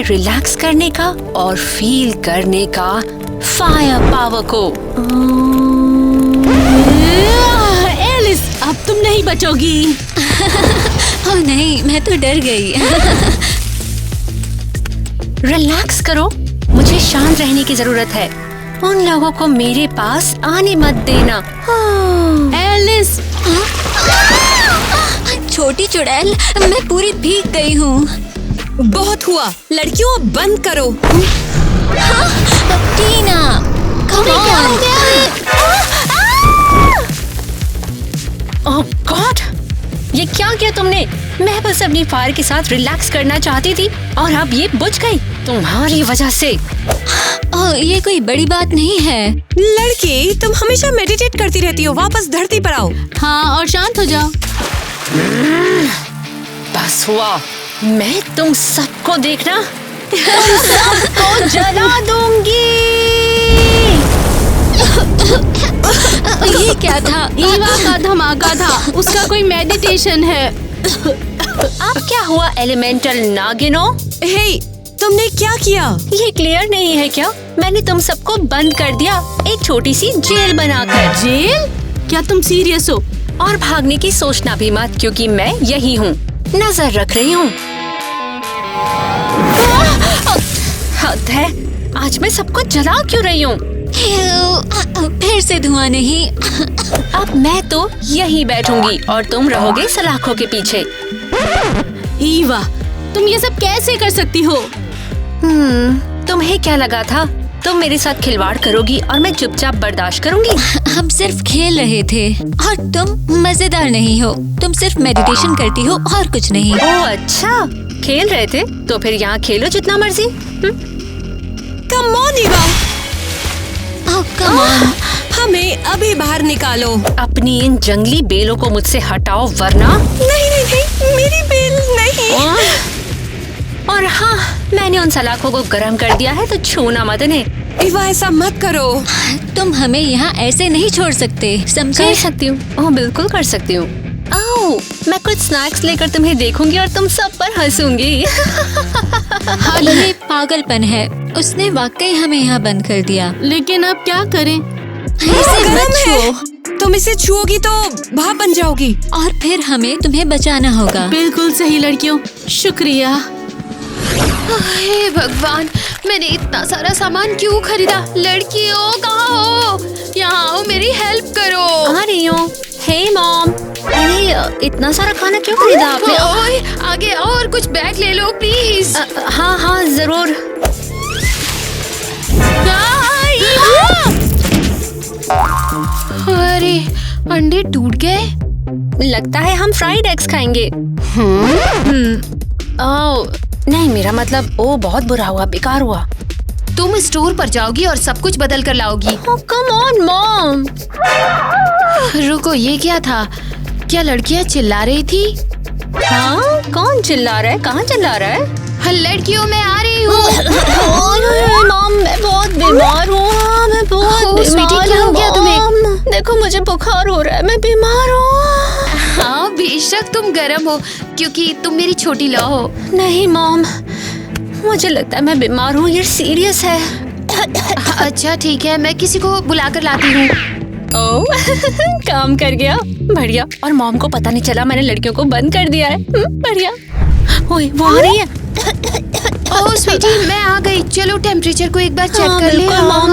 Relax करने का और फील करने का फायर पावर को। एलिस, अब तुम नहीं बचोगी। ओह नहीं, मैं तो डर गई। रिलैक्स करो, मुझे शांत रहने की जरूरत है। उन लोगों को मेरे पास आने मत देना। एलिस, छोटी चुड़ैल, मैं पूरी भीग गई हूँ। बहुत हुआ, लड़कियों बंद करो। टीना, तुम्हें क्या हो गया है? ओह गॉड, ये क्या किया तुमने? मैं बस अपनी फायर के साथ रिलैक्स करना चाहती थी और अब ये बुझ गई तुम्हारी वजह से। ओह, ये कोई बड़ी बात नहीं है। लड़की, तुम हमेशा मेडिटेट करती रहती हो, वापस धरती पर आओ। हाँ, और शांत हो जाओ। बस हुआ, मैं तुम सबको देखना, तुम सबको जला दूंगी। ये क्या था? ईवा का धमाका था, उसका कोई मेडिटेशन है। अब क्या हुआ एलिमेंटल नागिनो? हे, तुमने क्या किया? ये क्लियर नहीं है क्या? मैंने तुम सबको बंद कर दिया, एक छोटी सी जेल बनाकर। जेल? क्या तुम सीरियस हो? और भागने की सोचना भी मत, क्योंकि मैं यही हूँ, नजर रख रही हूँ। हद है, आज मैं सबको जला क्यों रही हूँ? फिर से धुआं नहीं। अब मैं तो यहीं बैठूंगी और तुम रहोगे सलाखों के पीछे। ईवा, तुम ये सब कैसे कर सकती हो? तुम्हें क्या लगा था तुम मेरे साथ खिलवाड़ करोगी और मैं चुपचाप बर्दाश्त करूंगी? हम सिर्फ खेल रहे थे और तुम मजेदार नहीं हो। तुम सिर्फ मेडिटेशन करती हो और कुछ नहीं। ओह अच्छा, खेल रहे थे तो फिर यहाँ खेलो जितना मर्जी। Come on Eva, come on, हमें अभी बाहर निकालो। अपनी इन जंगली बेलों को मुझसे हटाओ वरना। नहीं नहीं नहीं, मेरी बेल नहीं। और हाँ, मैंने उन सलाखों को गर्म कर दिया है तो छूना मत इन्हें। ईवा, ऐसा मत करो। तुम हमें यहाँ ऐसे नहीं छोड़ सकते, समझे? कर सकती हूँ, ओह बिल्कुल कर सकती हूँ। आओ, मैं कुछ स्नैक्स लेकर तुम्हें देखूंगी और तुम सब पर हंसूंगी। हाँ, ये पागलपन है। उसने वाकई हमें यहाँ बंद कर दिया। लेकिन अब क्या करें? इसे मत गरम है। छुओ। तुम इसे छुओगी तो भाप बन जाओगी। और फिर हमें तुम्हें बचाना होगा। बिल्कुल सही लड़कियों, शुक्रिया। हे भगवान, मैंने इतना सारा सामान क्यों खरीदा? लड़कियों कहाँ हो? यहाँ आओ, मेरी हेल्प करो। आ रही हूँ। हे मॉम, अरे इतना सारा खाना क्यों खरीदा आपने? ओए, आगे आओ और कुछ बैग ले लो प्लीज। हाँ हाँ जरूर। अरे अंडे टूट गए। लगता है हम फ्राइड एग्स खाएंगे। ओह नहीं, मेरा मतलब ओ बहुत बुरा हुआ, बेकार हुआ। तुम स्टोर पर जाओगी और सब कुछ बदल कर लाओगी। Come on mom. रुको, ये क्या था? क्या लड़कियाँ चिल्ला रही थी? हाँ, कौन चिल्ला रहा है? कहाँ चिल्ला रहा है? हाँ, लड़कियों, मैं आ रही हूँ। मॉम, मैं बहुत बीमार हूँ। मैं बहुत ओह, स्वीटी, क्या हो गया तुम्हें? मॉम, देखो मुझे बुखार हो रहा है, मैं बीमार हूँ। हाँ, बेशक तुम गर्म हो क्योंकि तुम मेरी छोटी लौ हो। नहीं मॉम, मुझे लगता है मैं बीमार हूँ, ये सीरियस है। अच्छा ठीक है, मैं किसी को बुला कर लाती हूँ। ओह काम कर गया, बढ़िया। और मॉम को पता नहीं चला मैंने लड़कियों को बंद कर दिया है। बढ़िया। ओए वो आ रही है। ओह स्वीटी, मैं आ गई। चलो टेम्परेचर को एक बार चेक कर ले। बिल्कुल, मॉम।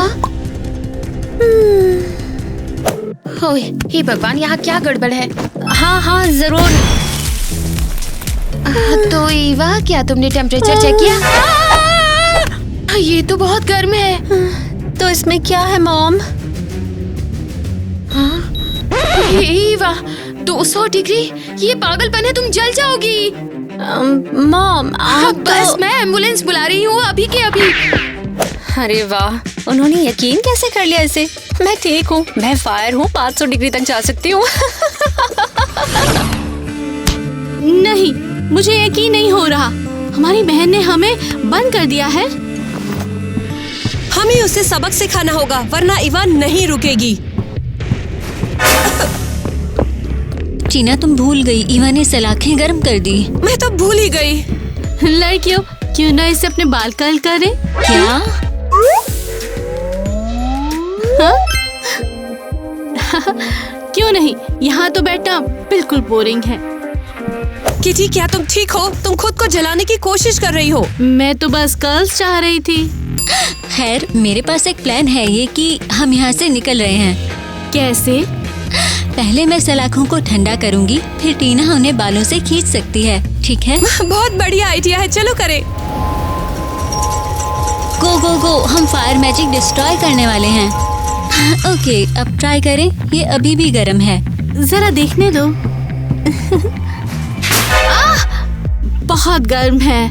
ओए, हे भगवान, यहाँ क्या गड़बड़ है? हाँ हाँ जरूर। तो ईवा, क्या तुमने टेम्परेचर चेक किया? ये तो बहुत गर्म है। तो इसमें क्या है मॉम? हे ईवा, 200 डिग्री, ये पागलपन है, तुम जल जाओगी। मॉम आप बस मैं एम्बुलेंस बुला रही हूँ अभी के अभी। अरे वाह, उन्होंने यकीन कैसे कर लिया इसे? मैं ठीक हूँ, मैं फायर हूँ, 500 डिग्री तक जा सकती हूँ। नहीं, मुझे यकीन नहीं हो रहा। हमारी बहन ने हमें बंद कर दिया है। हमें उसे सबक सिखाना होगा, वरना ईवा नहीं रुकेगी। टीना, तुम भूल गई, ईवा ने सलाखें गर्म कर दी। मैं तो भूल ही गई। लड़कियों, क्यों ना इसे अपने बाल कर्ल करें? क्या? क्यों नहीं, यहाँ तो बैठना बिल्कुल बोरिंग है। किटी, क्या तुम ठीक हो? तुम खुद को जलाने की कोशिश कर रही हो। मैं तो बस कर्ल्स चाह रही थी। खैर, मेरे पास एक प्लान है ये कि हम यहाँ से निकल रहे हैं। कैसे? पहले मैं सलाखों को ठंडा करूँगी, फिर टीना उन्हें बालों से खींच सकती है, ठीक है? बहुत बढ़िया आइडिया है, चलो करें। गो गो गो, हम फायर मैजिक डिस्ट्रॉय करने वाले हैं। ओके, अब ट्राई करें। ये अभी भी गर्म है। जरा देखने दो। बहुत गर्म है।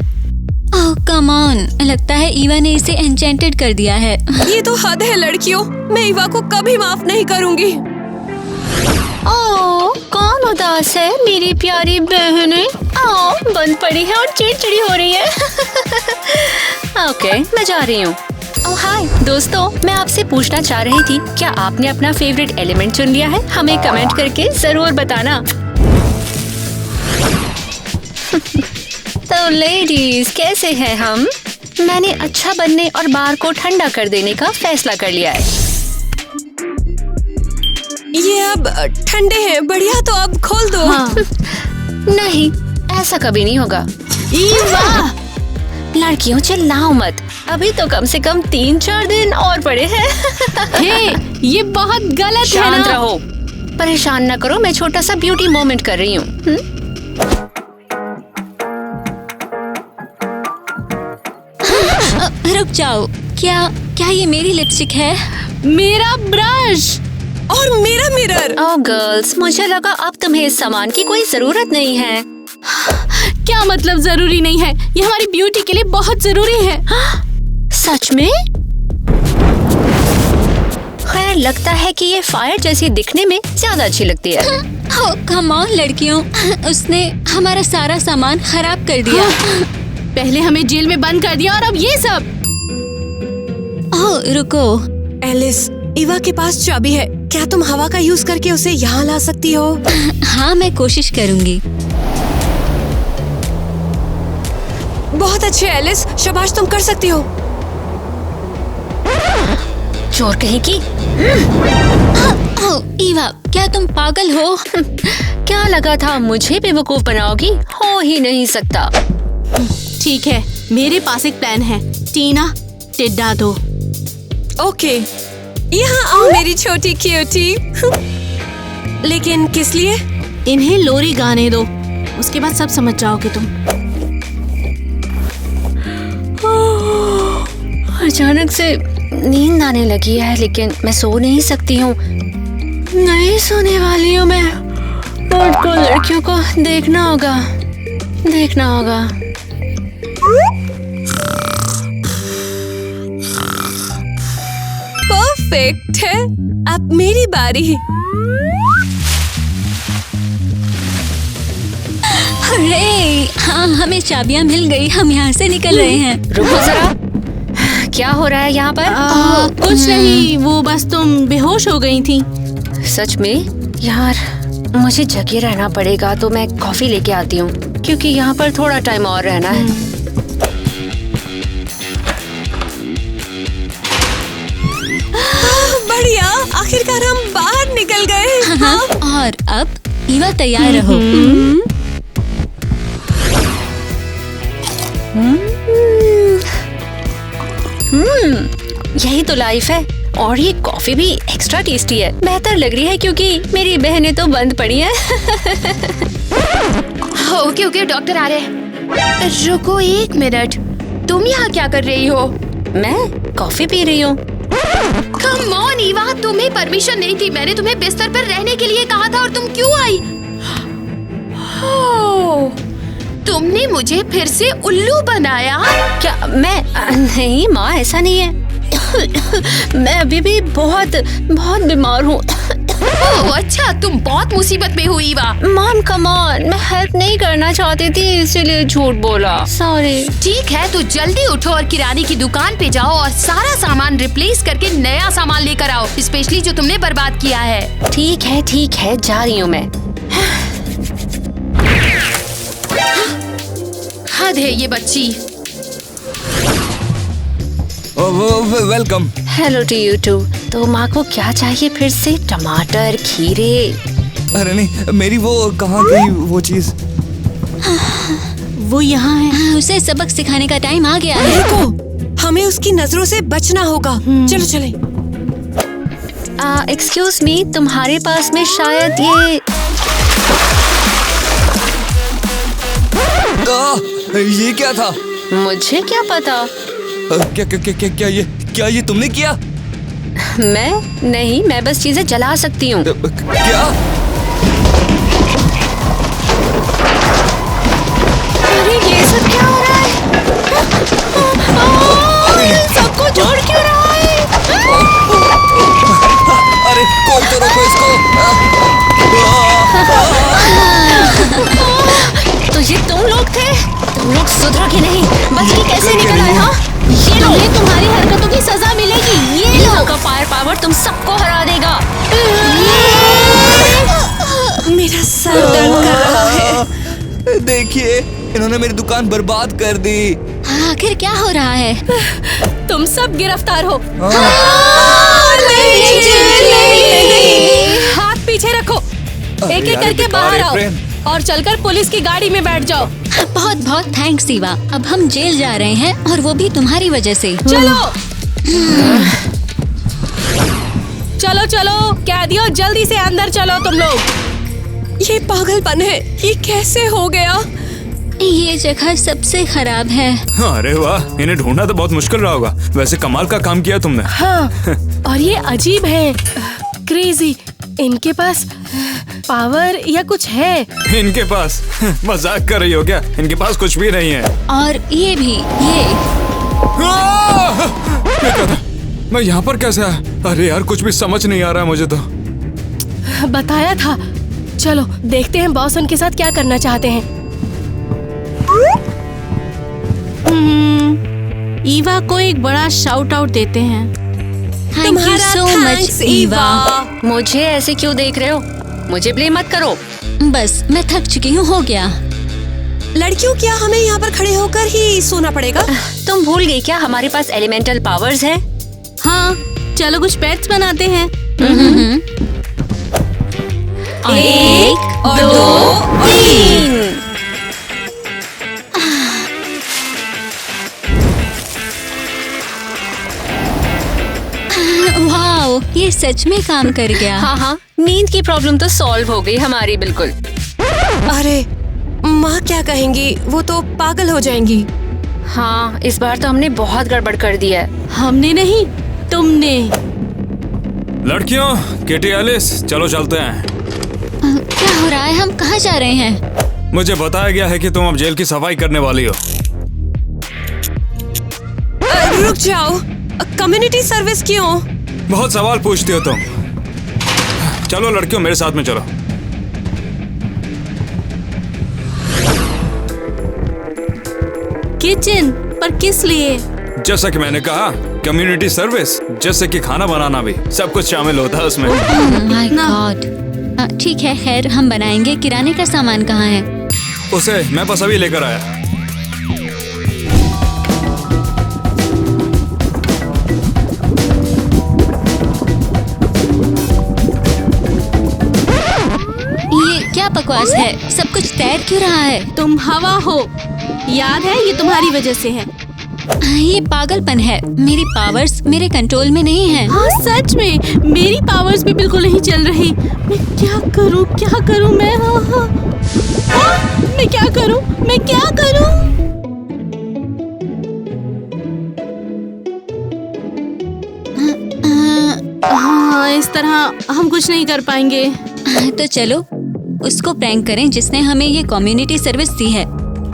ओह कम ऑन, लगता है ईवा ने इसे एन्चेंटेड कर दिया है। ये तो हद है लड़कियों, मैं ईवा को कभी माफ नहीं करूंगी। ओह, कौन उदास है? मेरी प्यारी बहनें बंद पड़ी है और चिड़चिड़ी हो रही है। ओके, मैं जा रही हूँ। ओह हाय दोस्तों, मैं आपसे पूछना चाह रही थी, क्या आपने अपना फेवरेट एलिमेंट चुन लिया है? हमें कमेंट करके जरूर बताना। तो लेडीज, कैसे हैं हम? मैंने अच्छा बनने और बार को ठंडा कर देने का फैसला कर लिया है। ये अब ठंडे हैं, बढ़िया, तो अब खोल दो। हाँ। नहीं, ऐसा कभी नहीं होगा। ईवा! लड़कियों चिल्लाओ मत, अभी तो कम से कम 3-4 दिन और पड़े हैं। हे, ये बहुत गलत है शांत ना। रहो, परेशान न करो, मैं छोटा सा ब्यूटी मोमेंट कर रही हूँ। रुक जाओ, क्या ये मेरी लिपस्टिक है? मेरा ब्रश और मेरा मिरर। ओह गर्ल्स, मुझे लगा अब तुम्हें इस सामान की कोई जरूरत नहीं है। क्या मतलब जरूरी नहीं है? ये हमारी ब्यूटी के लिए बहुत जरूरी है। सच में? खैर, लगता है कि ये फायर जैसी दिखने में ज्यादा अच्छी लगती है। ओह कम ऑन लड़कियों, उसने हमारा सारा सामान खराब कर दिया। पहले हमें जेल में बंद कर दिया और अब ये सब। ओह रुको, एलिस, ईवा के पास चाबी है, क्या तुम हवा का यूज करके उसे यहाँ ला सकती हो? हाँ मैं कोशिश करूँगी। बहुत अच्छे एलिस, शाबाश, तुम कर सकती हो। चोर कहीं की। ओह ईवा, क्या तुम पागल हो? क्या लगा था मुझे बेवकूफ बनाओगी? हो ही नहीं सकता। ठीक है, मेरे पास एक प्लान है। टीना, टिड्डा दो। ओके, यहाँ आओ मेरी छोटी क्यूटी। लेकिन किस लिए? इन्हें लोरी गाने दो, उसके बाद सब समझ जाओगे तुम। अचानक से नींद आने लगी है, लेकिन मैं सो नहीं सकती हूँ। नहीं सोने वाली हूँ मैं। रोड को लड़कियों को देखना होगा। परफेक्ट है, अब मेरी बारी। अरे हाँ, हमें चाबियाँ मिल गई, हम यहाँ से निकल रहे हैं। रुको जरा, क्या हो रहा है यहाँ पर? कुछ नहीं, वो बस तुम बेहोश हो गई थी। सच में? यार, मुझे जगे रहना पड़ेगा, तो मैं कॉफी लेके आती हूँ, क्योंकि यहाँ पर थोड़ा टाइम और रहना है। बढ़िया, आखिरकार हम बाहर निकल गए। हाँ, और अब ईवा तैयार रहो। यही तो लाइफ है। और ये कॉफी भी एक्स्ट्रा टेस्टी है। बेहतर लग रही है क्योंकि मेरी बहनें तो बंद पड़ी हैं। ओके, डॉक्टर आ रहे हैं। रुको 1 मिनट, तुम यहाँ क्या कर रही हो? मैं कॉफी पी रही हूँ। कम ऑन ईवा, तुम्हें परमिशन नहीं थी। मैंने तुम्हें बिस्तर पर रहने के लिए कहा था और तुम क्यों आई? तुमने मुझे फिर से उल्लू बनाया? क्या मैं? नहीं माँ, ऐसा नहीं है। मैं अभी भी बहुत बीमार हूँ। ओह अच्छा, तुम बहुत मुसीबत में हो ईवा। मॉम कम ऑन, मैं हेल्प नहीं करना चाहती थी, इसीलिए झूठ बोला। सॉरी। ठीक है, तो जल्दी उठो और किराने की दुकान पे जाओ और सारा सामान रिप्लेस करके नया सामान लेकर आओ, स्पेशली जो तुमने बर्बाद किया है। ठीक है, जा रही हूँ मैं। हद है ये बच्ची। Welcome. Hello to you too. तो माँ को क्या चाहिए फिर से? टमाटर, खीरे? अरे नहीं, मेरी वो कहाँ गई वो चीज? वो यहाँ है। उसे सबक सिखाने का टाइम आ गया है। रुको, हमें उसकी नजरों से बचना होगा। चलो चले। एक्सक्यूज मी, तुम्हारे पास में शायद ये क्या था? मुझे क्या पता। क्या ये तुमने किया? मैं नहीं, मैं बस चीजें जला सकती हूँ। क्या? अरे ये सब क्या हो रहा है? सबको जोड़ क्यों रहा है? अरे कोई तो रोको इसको। तो ये तुम लोग थे? तुम लोग सुधरोगे नहीं। बच के कैसे निकल आए? हाँ, ये लो, तुम्हें तुम्हारी हरकतों की सजा मिलेगी। ये लो का फायर पावर तुम सबको हरा देगा। मेरा सर दर्द कर रहा है। देखिए, इन्होंने मेरी दुकान बर्बाद कर दी। आखिर क्या हो रहा है? तुम सब गिरफ्तार हो। हाथ पीछे रखो। एक एक करके बाहर आओ और चलकर पुलिस की गाड़ी में बैठ जाओ। बहुत बहुत थैंक्स ईवा। अब हम जेल जा रहे हैं और वो भी तुम्हारी वजह से। चलो चलो चलो, कैदियों जल्दी से अंदर चलो तुम लोग। ये पागलपन है। ये कैसे हो गया? ये जगह सबसे खराब है। अरे वाह, इन्हें ढूंढना तो बहुत मुश्किल रहा होगा। वैसे कमाल का काम किया तुमने। हाँ, और ये अजीब है, क्रेजी। इनके पास पावर या कुछ है? इनके पास मजाक कर रही हो क्या? इनके पास कुछ भी नहीं है। और ये भी, ये क्या था? मैं यहाँ पर कैसे आया? अरे यार, कुछ भी समझ नहीं आ रहा है मुझे तो। बताया था। चलो देखते हैं बॉस उनके साथ क्या करना चाहते हैं। ईवा को एक बड़ा शाउट आउट देते हैं। Thank you so much Eva. मुझे ऐसे क्यों देख रहे हो? मुझे ब्लेम मत करो। बस मैं थक चुकी हूँ, हो गया। लड़कियों, क्या हमें यहाँ पर खड़े होकर ही सोना पड़ेगा? तुम भूल गई क्या हमारे पास एलिमेंटल पावर्स हैं? हाँ, चलो कुछ पेट्स बनाते हैं। एक और दो, तीन। वाओ, ये सच में काम कर गया। हाँ हाँ, नींद की प्रॉब्लम तो सॉल्व हो गई हमारी बिल्कुल। अरे माँ क्या कहेंगी? वो तो पागल हो जाएंगी। हाँ, इस बार तो हमने बहुत गड़बड़ कर दी है। हमने नहीं, तुमने। लड़कियों, किटी एलिस, चलो चलते हैं। क्या हो रहा है? हम कहाँ जा रहे हैं? मुझे बताया गया है कि तुम अब जेल की सफाई करने वाली हो। रुक जाओ, कम्युनिटी सर्विस क्यों? बहुत सवाल पूछती हो तुम। चलो लड़कियों, मेरे साथ में चलो। किचन पर किस लिए? जैसा कि मैंने कहा, कम्युनिटी सर्विस, जैसे कि खाना बनाना भी सब कुछ शामिल होता है उसमें। My God. ठीक है, खैर हम बनाएंगे। किराने का सामान कहाँ है? उसे मैं बस अभी लेकर आया। ये क्या बकवास है? सब कुछ तैर क्यों रहा है? तुम हवा हो, याद है? ये तुम्हारी वजह से है। ये पागलपन है। मेरी पावर्स मेरे कंट्रोल में नहीं है। हाँ सच में, मेरी पावर्स भी बिल्कुल नहीं चल रही। मैं क्या करूँ मैं? मैं क्या करूँ? हाँ, इस तरह हम कुछ नहीं कर पाएंगे। तो चलो उसको प्रैंक करें जिसने हमें ये कम्युनिटी सर्विस दी है।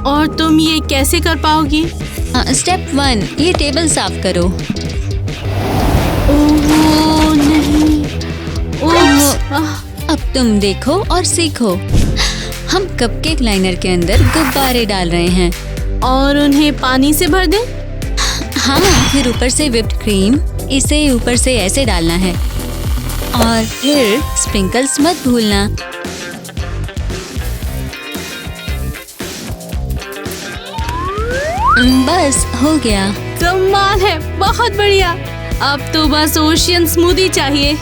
और तुम ये कैसे कर पाओगी? स्टेप 1, ये टेबल साफ करो। ओह नहीं। अब तुम देखो और सीखो। हम कपकेक लाइनर के अंदर गुब्बारे डाल रहे हैं और उन्हें पानी से भर दें? हाँ, फिर ऊपर से व्हिप्ड क्रीम। इसे ऊपर से ऐसे डालना है और फिर स्प्रिंकल्स मत भूलना। बस हो गया। कमाल है, बहुत बढ़िया। अब तो बस ओशियन स्मूदी चाहिए।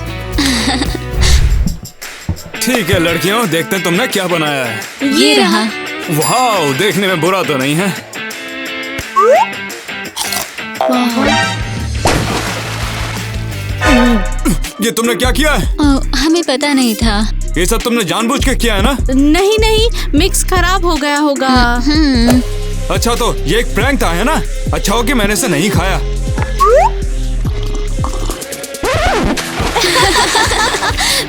ठीक है लड़कियों, देखते हैं तुमने क्या बनाया है। ये रहा। वाह, देखने में बुरा तो नहीं है। ये तुमने क्या किया है? हमें पता नहीं था। ये सब तुमने जानबूझ के किया है ना? नहीं नहीं, मिक्स खराब हो गया होगा। अच्छा तो ये एक प्रैंक था, है ना? अच्छा हो कि मैंने इसे नहीं खाया।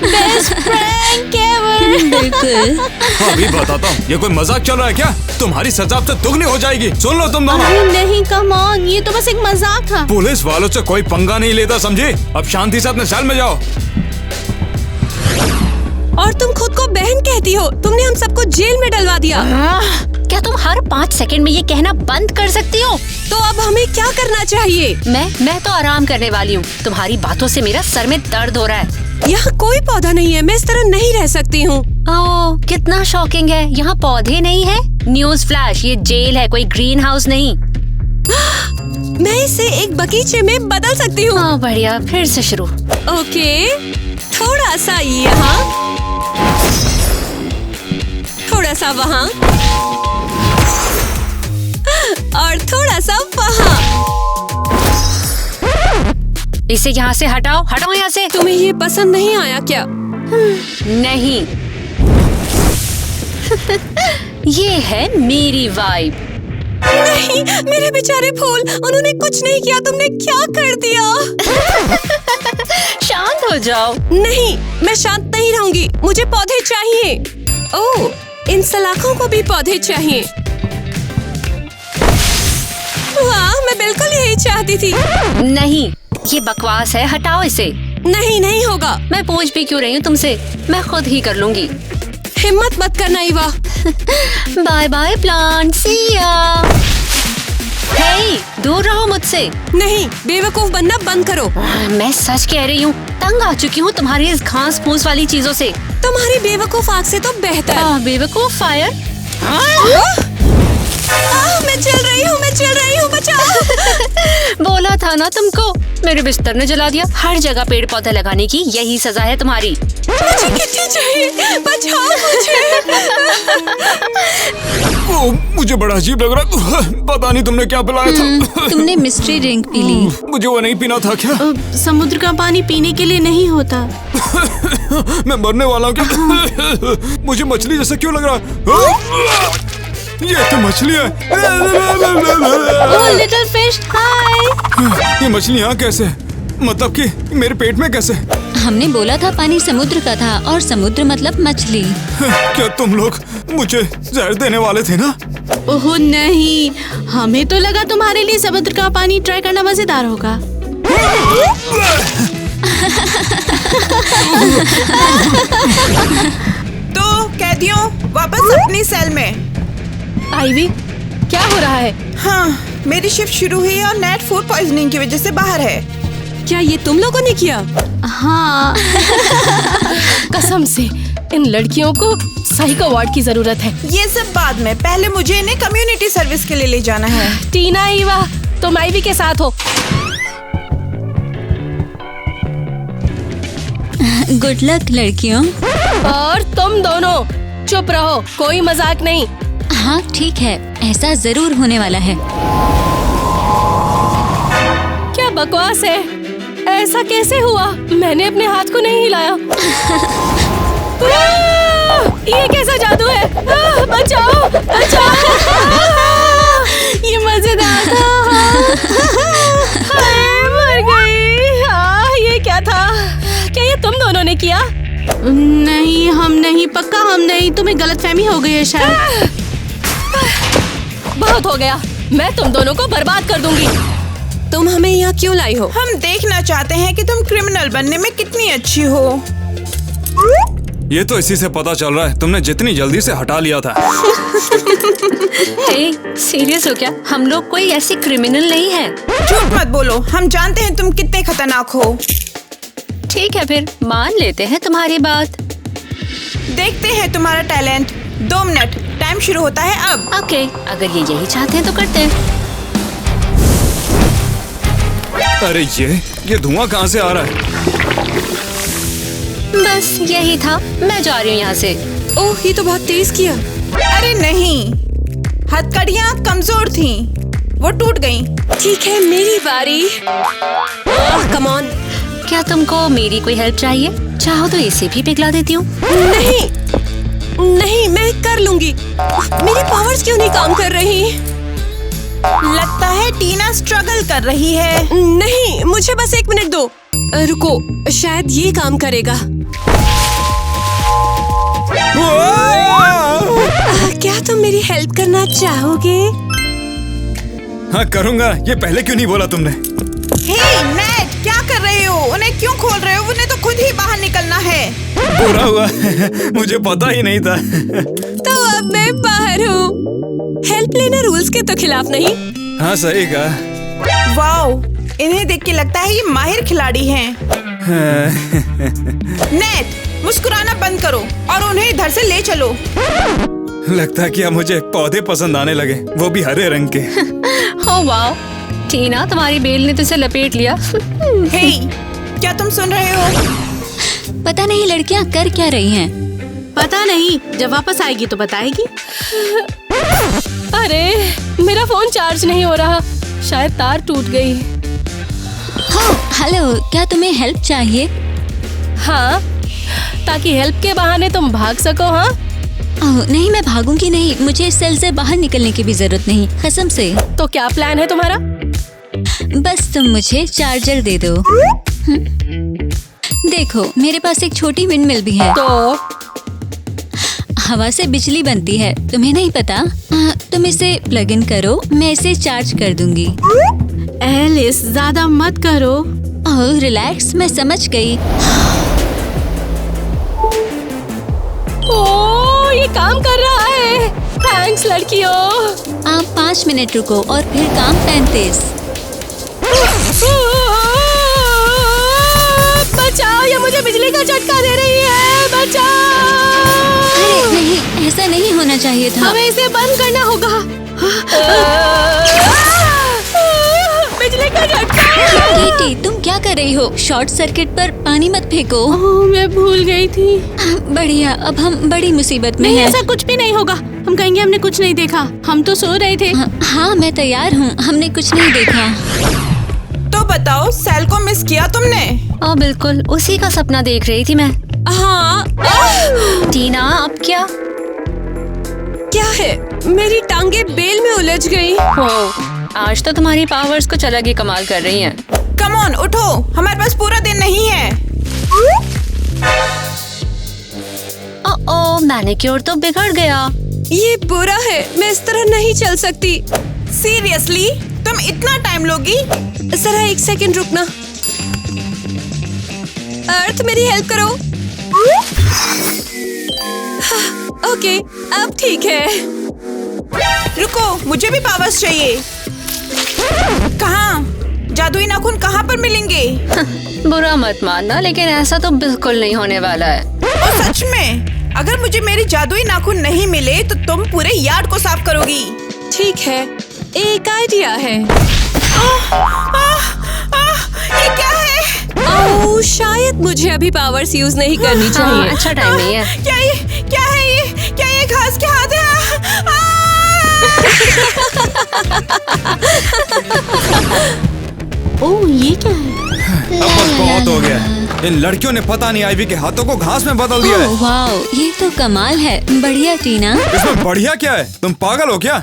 Best prank ever. बिल्कुल। अभी बताता हूँ, ये कोई मजाक चल रहा है क्या? तुम्हारी सजा अब तो दुगनी हो जाएगी। सुन लो तुम दोनों। अरे नहीं, कम ऑन, ये तो बस एक मजाक था। पुलिस वालों से कोई पंगा नहीं लेता, समझे? अब शांति से अपने सेल में जाओ। और तुम खुद को बहन कहती हो? तुमने हम सबको जेल में डलवा दिया। क्या तुम हर 5 सेकंड में ये कहना बंद कर सकती हो? तो अब हमें क्या करना चाहिए? मैं तो आराम करने वाली हूँ। तुम्हारी बातों से मेरा सर में दर्द हो रहा है। यहाँ कोई पौधा नहीं है, मैं इस तरह नहीं रह सकती हूँ। ओह, कितना शॉकिंग है। यहाँ पौधे नहीं है। न्यूज़ फ्लैश, ये जेल है, कोई ग्रीन हाउस नहीं। मैं इसे एक बगीचे में बदल सकती हूँ। हाँ बढ़िया, फिर से शुरू। ओके, थोड़ा सा यहाँ, थोड़ा सा वहाँ और थोड़ा सा वहाँ। इसे यहाँ से हटाओ, हटाओ यहाँ से। तुम्हें ये पसंद नहीं आया क्या? नहीं। ये है मेरी वाइब। नहीं, मेरे बेचारे फूल, उन्होंने कुछ नहीं किया, तुमने क्या कर दिया? शांत हो जाओ। नहीं, मैं शांत नहीं रहूंगी, मुझे पौधे चाहिए। ओह, इन सलाखों को भी पौधे चाहिए। वाह, मैं बिल्कुल यही चाहती थी। नहीं, ये बकवास है, हटाओ इसे। नहीं, नहीं होगा। मैं पूछ भी क्यों रही हूँ तुमसे? मैं खुद ही कर लूंगी। हिम्मत मत करना ईवा। बाय बाय प्लांट, सी या। हे, दूर रहो मुझसे। नहीं, बेवकूफ बनना बंद करो। मैं सच कह रही हूँ, तंग आ चुकी हूँ तुम्हारी इस घास फूस वाली चीजों से। तुम्हारी बेवकूफ आग से तो बेहतर। बेवकूफ फायर। मैं चल रही हूँ, बचाओ। बोला था ना तुमको, मेरे बिस्तर ने जला दिया। हर जगह पेड़ पौधे लगाने की यही सजा है तुम्हारी। मुझे कितनी चाहिए, बचाओ मुझे। मुझे बड़ा अजीब लग रहा है। पता नहीं तुमने क्या पिलाया था। तुमने मिस्ट्री ड्रिंक पी ली। मुझे वो नहीं पीना था क्या? समुद्र का पानी पीने के लिए नहीं होता। मैं मरने वाला हूँ क्या? मुझे मछली जैसा क्यों लग रहा है? ये तो मछली है। लिटिल फिश, हाय। ये मछली यहाँ कैसे? मतलब कि मेरे पेट में कैसे? हमने बोला था पानी समुद्र का था और समुद्र मतलब मछली। क्या तुम लोग मुझे जहर देने वाले थे ना? ओह नहीं, हमें तो लगा तुम्हारे लिए समुद्र का पानी ट्राई करना मजेदार होगा। तो कैदियों, वापस अपनी सेल में। आईवी, क्या हो रहा है? हाँ, मेरी शिफ्ट शुरू हुई है और नेट फूड पॉइजनिंग की वजह से बाहर है। क्या ये तुम लोगों ने किया? हाँ। कसम से, इन लड़कियों को साइको वार्ड की जरूरत है। ये सब बाद में, पहले मुझे इन्हें कम्युनिटी सर्विस के लिए ले जाना है। टीना, ईवा, तुम आईवी के साथ हो। गुड लक लड़कियों। और तुम दोनों चुप रहो, कोई मजाक नहीं। हाँ ठीक है, ऐसा जरूर होने वाला है। क्या बकवास है? ऐसा कैसे हुआ? मैंने अपने हाथ को नहीं हिलाया। ये कैसा जादू है? बचाओ, बचाओ। ये मजेदार था। मर गई। ये क्या था? क्या ये तुम दोनों ने किया? नहीं, हम नहीं, पक्का हम नहीं। तुम्हें गलतफहमी हो गई है शायद। बहुत हो गया, मैं तुम दोनों को बर्बाद कर दूंगी। तुम हमें यहाँ क्यों लाई हो? हम देखना चाहते हैं कि तुम क्रिमिनल बनने में कितनी अच्छी हो। ये तो इसी से पता चल रहा है, तुमने जितनी जल्दी से हटा लिया था। सीरियस हो क्या? हम लोग कोई ऐसे क्रिमिनल नहीं है। झूठ मत बोलो, हम जानते हैं तुम कितने खतरनाक हो। ठीक है, फिर मान लेते हैं तुम्हारी बात। देखते हैं तुम्हारा टैलेंट। 2 मिनट, टाइम शुरू होता है अब। ओके, अगर ये यही चाहते हैं तो करते हैं। अरे ये धुआं कहाँ से आ रहा है? बस यही था, मैं जा रही हूँ यहाँ से। ओह, ये तो बहुत तेज किया। अरे नहीं, हथकड़ियाँ कमजोर थीं, वो टूट गईं। ठीक है, मेरी बारी। Come on. क्या तुमको मेरी कोई हेल्प चाहिए? चाहो तो इसे भी पिघला देती हूँ। नहीं, मैं कर लूंगी। मेरी पावर्स क्यों नहीं काम कर रही? लगता है टीना स्ट्रगल कर रही है। नहीं, मुझे बस 1 मिनट दो। रुको, शायद ये काम करेगा। क्या तुम मेरी हेल्प करना चाहोगे? हाँ करूँगा। ये पहले क्यों नहीं बोला तुमने? हे नेट, क्या कर रहे हो? उन्हें क्यों खोल रहे हो? उन्हें तो खुद ही बाहर निकलना है। बुरा हुआ मुझे पता ही नहीं था। तो अब मैं बाहर हूँ। हेल्प लेना रूल्स के तो खिलाफ नहीं। हाँ सही कहा। वाओ, इन्हें देख के लगता है ये माहिर खिलाड़ी हैं। नेट, मुस्कुराना बंद करो और उन्हें इधर से ले चलो। लगता है कि अब मुझे पौधे पसंद आने लगे, वो भी हरे रंग के। हो वाओ, टीना तुम्हारी बेल ने तो इसे लपेट लिया। हे, क्या तुम सुन रहे हो? पता नहीं लड़कियां कर क्या रही हैं। पता नहीं, जब वापस आएगी तो बताएगी। अरे मेरा फोन चार्ज नहीं हो रहा, शायद तार टूट गई। हाँ, हेलो, क्या तुम्हें हेल्प चाहिए? हाँ, ताकि हेल्प के बहाने तुम भाग सको। हाँ, ओह, नहीं, मैं भागूंगी नहीं। मुझे इस सेल से बाहर निकलने की भी जरूरत नहीं, कसम से। तो क्या प्लान है तुम्हारा? बस तुम मुझे चार्जर दे दो। देखो, मेरे पास एक छोटी विंडमिल भी है। तो हवा से बिजली बनती है, तुम्हें नहीं पता? तुम इसे प्लग इन करो, मैं इसे चार्ज कर दूंगी। एलिस, ज्यादा मत करो। ओह, रिलैक्स, मैं समझ गई। ओह, ये काम कर रहा है। थैंक्स लड़कियों। आप 5 मिनट रुको और फिर काम 35। बचाओ, ये मुझे बिजली का झटका दे रही है। बचाओ। अरे नहीं, ऐसा नहीं होना चाहिए था। हमें इसे बंद करना होगा। बिजली का झटका। केटी, तुम क्या कर रही हो? शॉर्ट सर्किट पर पानी मत फेंको। ओह, मैं भूल गई थी। बढ़िया, अब हम बड़ी मुसीबत में नहीं, हैं। ऐसा कुछ भी नहीं होगा। हम कहेंगे हमने कुछ नहीं देखा, हम तो सो रहे थे। हाँ, मैं तैयार हूँ, हमने कुछ नहीं देखा। तो बताओ, सेल को मिस किया तुमने? ओ बिल्कुल, उसी का सपना देख रही थी मैं। हाँ। टीना, अब क्या? क्या है? मेरी टांगे बेल में उलझ गई। ओ, आज तो तुम्हारी पावर्स कुछ अलग ही कमाल कर रही हैं। कम ऑन, उठो, हमारे पास पूरा दिन नहीं है। ओ, मैनिक्योर तो बिगड़ गया। ये बुरा है, मैं इस तरह नहीं चल सकती। सीरियसली, तुम इतना टाइम लोगी? जरा 1 सेकंड रुकना। अर्थ, मेरी हेल्प करो। ओके, अब ठीक है। रुको, मुझे भी पावर्स चाहिए। कहाँ? जादुई नाखून कहाँ पर मिलेंगे? बुरा मत मानना, लेकिन ऐसा तो बिल्कुल नहीं होने वाला है। और सच में, अगर मुझे मेरे जादुई नाखून नहीं मिले तो तुम पूरे यार्ड को साफ करोगी। ठीक है, एक आइडिया है। ये क्या है? ओह, शायद मुझे अभी पावर्स यूज नहीं करनी चाहिए। हाँ, अच्छा टाइम नहीं है। क्या है ये? क्या ये घास के हाथ है? ओह, ये क्या है? अब बस बहुत हो गया। इन लड़कियों ने पता नहीं आईवी के हाथों को घास में बदल दिया है। ओह, वाओ, ये तो कमाल है। बढ़िया टीना। इसमें बढ़िया क्या है? तुम पागल हो क्या?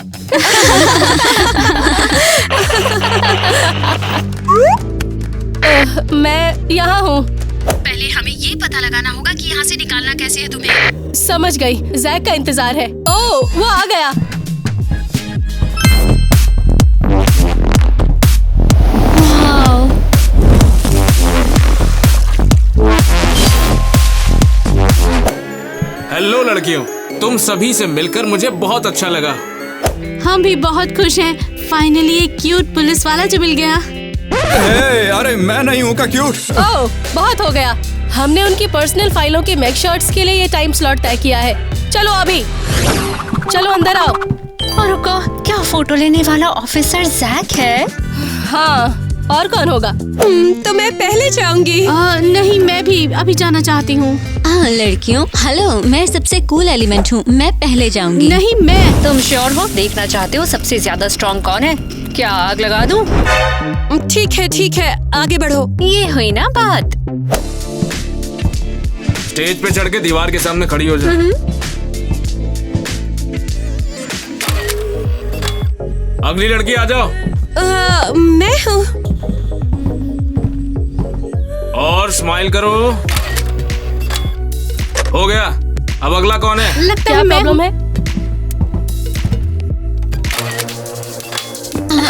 मैं यहाँ हूँ। पहले हमें ये पता लगाना होगा कि यहाँ से निकालना कैसे है तुम्हें। समझ गई, जैक का इंतजार है। ओह, वो आ गया। वाओ, हेलो लड़कियों, तुम सभी से मिलकर मुझे बहुत अच्छा लगा। हम भी बहुत खुश हैं। फाइनली एक क्यूट पुलिस वाला जो मिल गया। अरे मैं नहीं हूँ का क्यूट। ओह, बहुत हो गया। हमने उनकी पर्सनल फाइलों के मेक शॉट्स के लिए ये टाइम स्लॉट तय किया है। चलो अभी, चलो अंदर आओ। और रुको, क्या फोटो लेने वाला ऑफिसर जैक है? हाँ, और कौन होगा? तो मैं पहले जाऊंगी। नहीं, मैं भी अभी जाना चाहती हूँ। लड़कियों, हेलो, मैं सबसे कूल एलिमेंट हूँ, मैं पहले जाऊंगी। नहीं, मैं। तुम श्योर हो? देखना चाहते हो सबसे ज्यादा स्ट्रॉन्ग कौन है? क्या आग लगा दूं? ठीक है, आगे बढ़ो। ये हुई ना बात। स्टेज पे चढ़ के दीवार के सामने खड़ी हो जा। अगली लड़की आ जाओ। मैं हूँ। और स्माइल करो। हो गया। अब अगला कौन है? लगता है प्रॉब्लम है।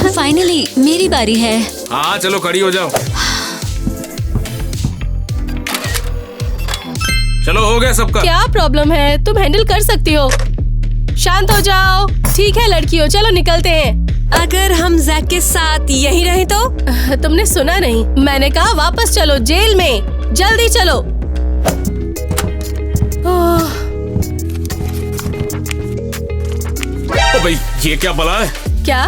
फाइनली मेरी बारी है। हाँ चलो खड़ी हो जाओ। चलो हो गया सबका। क्या प्रॉब्लम है? तुम हैंडल कर सकती हो। शांत हो जाओ। ठीक है लड़कियों, चलो निकलते हैं। अगर हम जैक के साथ यहीं रहे तो? तुमने सुना नहीं? मैंने कहा वापस चलो जेल में, जल्दी चलो। ओ भाई, ये क्या बला है? क्या?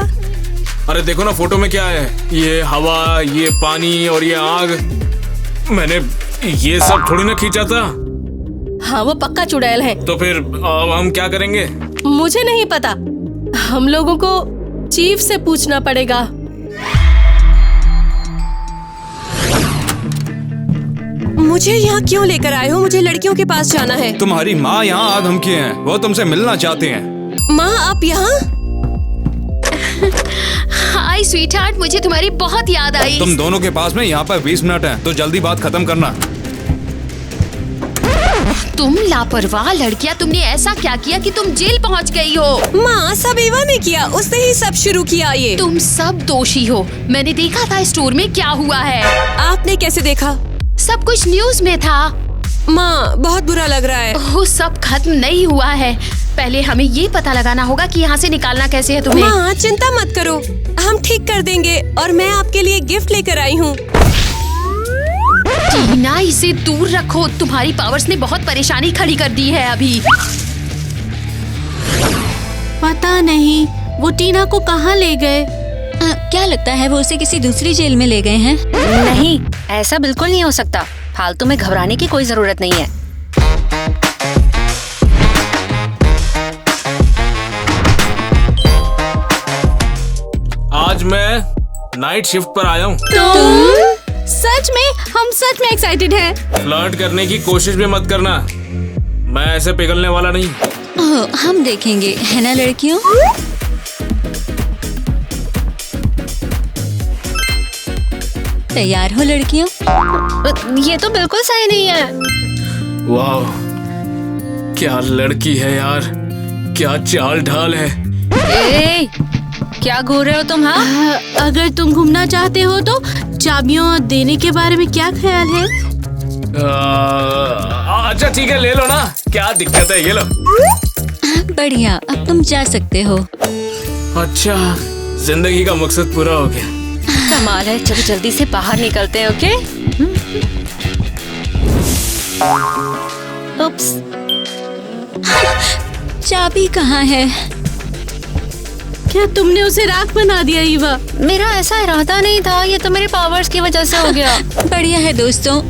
अरे देखो ना फोटो में क्या है। ये हवा, ये पानी और ये आग। मैंने ये सब थोड़ी ना खींचा था। हाँ, वो पक्का चुड़ैल है। तो फिर अब हम क्या करेंगे? मुझे नहीं पता, हम लोगों को चीफ से पूछना पड़ेगा। मुझे यहाँ क्यों लेकर आए हो? मुझे लड़कियों के पास जाना है। तुम्हारी माँ यहाँ आ धमकी है, वो तुमसे मिलना चाहती हैं। माँ, आप यहाँ? हाय स्वीटहार्ट, मुझे तुम्हारी बहुत याद आई। तुम दोनों के पास में यहाँ पर 20 मिनट हैं, तो जल्दी बात खत्म करना। तुम लापरवाह लड़कियां, तुमने ऐसा क्या किया कि तुम जेल पहुंच गई हो? माँ, सब एवा ने किया, उसने ही सब शुरू किया ये। तुम सब दोषी हो। मैंने देखा था स्टोर में क्या हुआ है। आपने कैसे देखा? सब कुछ न्यूज में था। माँ, बहुत बुरा लग रहा है। ओह, सब खत्म नहीं हुआ है। पहले हमें ये पता लगाना होगा कि यहाँ से निकालना कैसे है तुम्हें। माँ, चिंता मत करो, हम ठीक कर देंगे। और मैं आपके लिए गिफ्ट लेकर आई हूँ। टीना, इसे दूर रखो। तुम्हारी पावर्स ने बहुत परेशानी खड़ी कर दी है अभी। पता नहीं वो टीना को कहाँ ले गए। क्या लगता है वो उसे किसी दूसरी जेल में ले गए हैं? नहीं, ऐसा बिल्कुल नहीं हो सकता। फालतू में घबराने की कोई जरूरत नहीं है। आज मैं नाइट शिफ्ट पर आया हूँ। सच में? हम सच में एक्साइटेड हैं। फ्लर्ट करने की कोशिश भी मत करना, मैं ऐसे पिघलने वाला नहीं। ओह, हम देखेंगे, है ना लड़कियों? तैयार हो लड़कियों? ये तो बिल्कुल सही नहीं है। वाह, क्या लड़की है यार, क्या चाल ढाल है। ए, क्या घूर रहे हो तुम? हाँ, अगर तुम घूमना चाहते हो तो चाबियां देने के बारे में क्या ख्याल है? अच्छा ठीक है, ले लो ना, क्या दिक्कत है, ये लो। बढ़िया, अब तुम जा सकते हो। अच्छा, जिंदगी का मकसद पूरा हो गया। कमाल है। चलो जल्दी से बाहर निकलते हैं। ओके? उप्स। चाबी कहाँ है? क्या तुमने उसे राख बना दिया ईवा? मेरा ऐसा इरादा नहीं था, ये तो मेरे पावर्स की वजह से हो गया। बढ़िया है दोस्तों,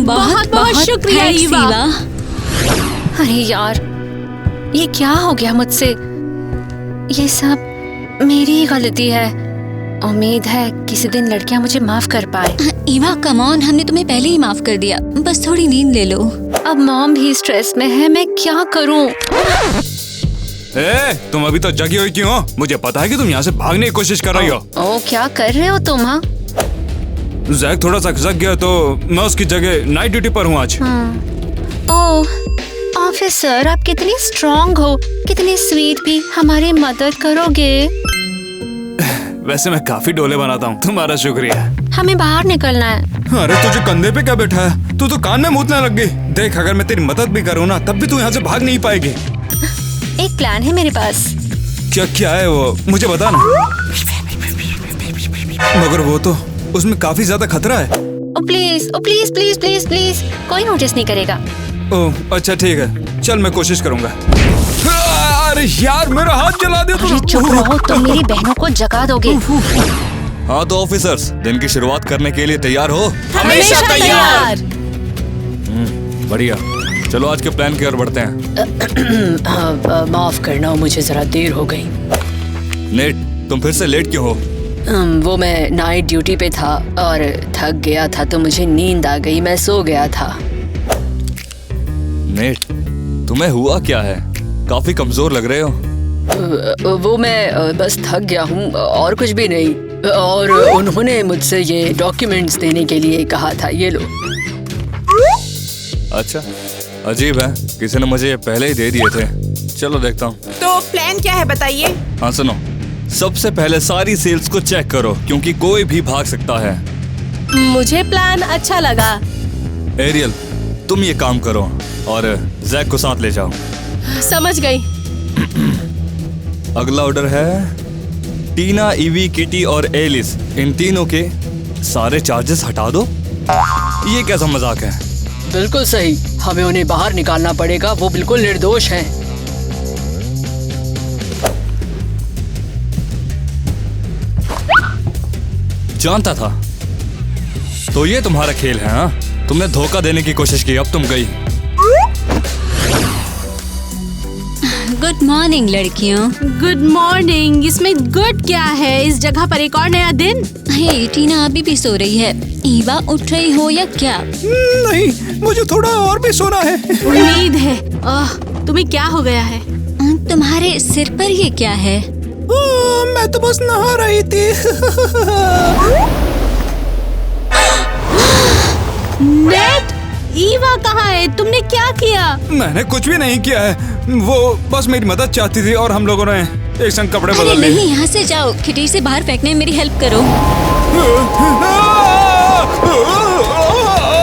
बहुत बहुत शुक्रिया thanks, ईवा। अरे यार, ये क्या हो गया मुझसे? ये सब मेरी ही गलती है। उम्मीद है किसी दिन लड़कियां मुझे माफ कर पाए। ईवा कम ऑन, हमने तुम्हें पहले ही माफ कर दिया, बस थोड़ी नींद ले लो। अब मॉम भी स्ट्रेस में है, मैं क्या करूं? तुम अभी तो जगी हुई क्यों हो? मुझे पता है कि तुम यहाँ से भागने की कोशिश कर रही हो। ओ, क्या कर रहे हो तुम? हाँ, जैक थोड़ा सा खिसक गया तो मैं उसकी जगह नाइट ड्यूटी पर हूँ आज। ओह ऑफिसर, आप कितनी स्ट्रॉन्ग हो, कितनी स्वीट भी। हमारी मदद करोगे? वैसे मैं काफी डोले बनाता हूँ, तुम्हारा शुक्रिया। हमें बाहर निकलना है। अरे तुझे कंधे पे क्या बैठा है? तू तो कान में मूतने लग गई। देख, अगर मैं तेरी मदद भी करूँ ना, तब भी तू यहाँ से भाग नहीं पाएगी। एक प्लान है मेरे पास। क्या है वो, मुझे बता ना। मगर वो तो, उसमें काफी ज्यादा खतरा है। Oh please, oh please please please please, कोई नोटिस नहीं करेगा। ओह अच्छा ठीक है, चल मैं कोशिश करूंगा। अरे यार, मेरा हाथ जला दे अरे चुप रहो, तुम मेरी बहनों को जगा दोगे। हाँ तो ऑफिसर्स, दिन की शुरुआत करने के लिए तैयार हो? हमेशा तैयार। बढ़िया, चलो आज के प्लान की ओर बढ़ते हैं। माफ करना, मुझे जरा देर हो गई। नेट, तुम फिर से लेट क्यों हो? वो मैं नाइट ड्यूटी पे था और थक गया था तो मुझे नींद आ गई, मैं सो गया था। नेट, तुम्हें हुआ क्या है? काफी कमजोर लग रहे हो। वो मैं बस थक गया हूँ और कुछ भी नहीं। और उन्होंने मुझसे ये डॉक्यूमेंट्स देने के लिए कहा था, ये लो। अच्छा, अजीब है, किसी ने मुझे ये पहले ही दे दिए थे। चलो देखता हूँ। तो प्लान क्या है बताइए? हाँ सुनो, सबसे पहले सारी सेल्स को चेक करो क्योंकि कोई भी भाग सकता है। मुझे प्लान अच्छा लगा। एरियल, तुम ये काम करो और जैक को साथ ले जाओ। समझ गई। अगला ऑर्डर है टीना, ईवी, किटी और एलिस, इन तीनों के सारे चार्जेस हटा दो। ये कैसा मजाक है? बिल्कुल सही, हमें उन्हें बाहर निकालना पड़ेगा, वो बिल्कुल निर्दोष हैं। जानता था। तो ये तुम्हारा खेल है? हाँ, तुमने धोखा देने की कोशिश की, अब तुम गई। गुड मॉर्निंग लड़कियों। Good morning. इसमें गुड क्या है? इस जगह पर एक और नया दिन। हे, टीना अभी भी सो रही है। ईवा उठ रही हो या क्या? नहीं, मुझे थोड़ा और भी सोना है। उम्मीद है। तुम्हें क्या हो गया है? तुम्हारे सिर पर ये क्या है? मैं तो बस नहा रही थी। नेट, ईवा कहाँ है? तुमने क्या किया? मैंने कुछ भी नहीं किया है, वो बस मेरी मदद चाहती थी और हम लोगों ने एक संग कपड़े अरे बदल लिए। नहीं, यहाँ से जाओ, खिड़की से बाहर फेंकने में मेरी हेल्प करो।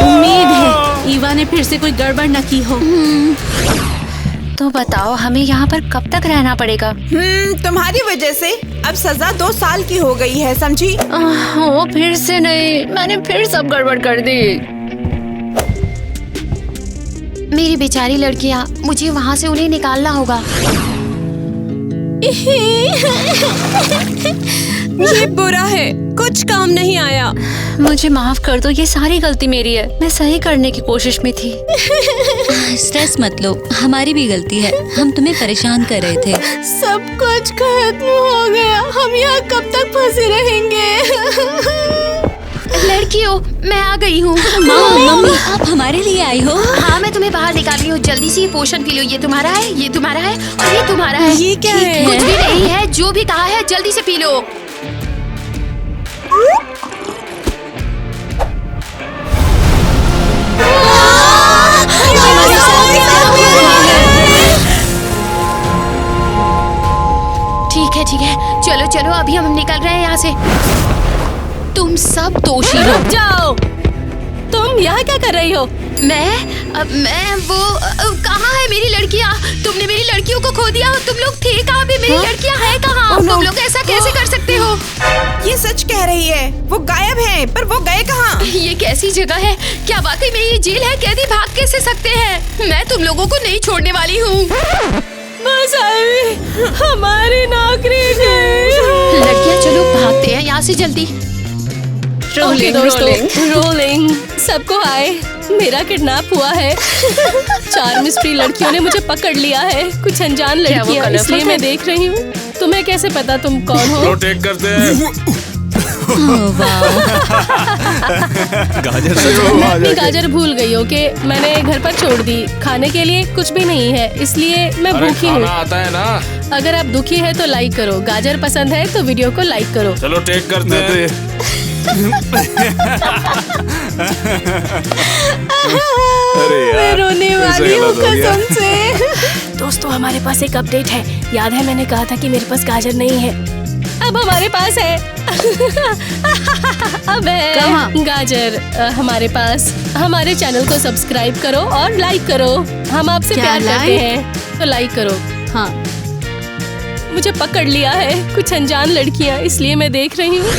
उम्मीद है ईवा ने फिर से कोई गड़बड़ न की हो। तो बताओ, हमें यहाँ पर कब तक रहना पड़ेगा? तुम्हारी वजह से अब सजा 2 साल की हो गई है, समझी? ओ, फिर से नहीं, मैंने फिर सब गड़बड़ कर दी। मेरी बेचारी लड़कियाँ, मुझे वहाँ से उन्हें निकालना होगा। ये बुरा है, कुछ काम नहीं आया। मुझे माफ कर दो, ये सारी गलती मेरी है, मैं सही करने की कोशिश में थी। स्ट्रेस मत लो, हमारी भी गलती है, हम तुम्हें परेशान कर रहे थे। सब कुछ खत्म हो गया, हम यहाँ कब तक फंसे रहेंगे? लड़कियों, मैं आ गई हूँ। मम्मी, आप हमारे लिए आई हो? हाँ, मैं तुम्हें बाहर निकाल रही हूँ। जल्दी से ये पोशन पी लो। ये तुम्हारा है, ये तुम्हारा है और ये तुम्हारा है। ये क्या है? कुछ भी नहीं है, जो भी कहा है जल्दी से पी लो। ठीक है, ठीक है, चलो चलो, अभी हम निकल रहे हैं यहाँ से। तुम सब दोषी हो। रुक जाओ, तुम यहाँ क्या कर रही हो? मैं वो कहाँ है मेरी लड़कियाँ? तुमने मेरी लड़कियों को खो दिया। तुम लोग थे कहाँ पे? मेरी लड़कियाँ हैं कहाँ? तुम लोग ऐसा कैसे कर सकते हो? ये सच कह रही है, वो गायब है, पर वो गए कहाँ? ये कैसी जगह है? क्या वाकई में ये जेल है? कैदी भाग कैसे सकते हैं? मैं तुम लोगों को नहीं छोड़ने वाली हूँ। बस आई, हमारी नौकरी गई। लड़कियाँ, चलो भागते हैं यहाँ से जल्दी। ओके दोस्तों, रोलिंग। सबको हाय, मेरा किडनैप हुआ है। 4 मिस्ट्री लड़कियों ने मुझे पकड़ लिया है, कुछ अनजान लड़कियां, इसलिए मैं देख रही हूँ। तुम्हें कैसे पता तुम कौन हो? प्रोटेक्ट करते हैं। गाजर मैं अपनी गाजर भूल गई हूँ कि मैंने घर पर छोड़ दी। खाने के लिए कुछ भी नहीं है, इसलिए मैं अरे भूखी खाना हूँ। आता है ना। अगर आप दुखी है तो लाइक करो, गाजर पसंद है तो वीडियो को लाइक करो। चलो टेक करते हैं। मैं रोने वाली हूँ गलत हो गया। कसम से। दोस्तों, हमारे पास एक अपडेट है। याद है मैंने कहा था कि मेरे पास गाजर नहीं है, अब हमारे पास है। अब है गाजर हमारे पास। हमारे चैनल को सब्सक्राइब करो और लाइक करो। हम आपसे प्यार करते हैं, तो लाइक करो। हाँ, मुझे पकड़ लिया है कुछ अनजान लड़कियां, इसलिए मैं देख रही हूँ।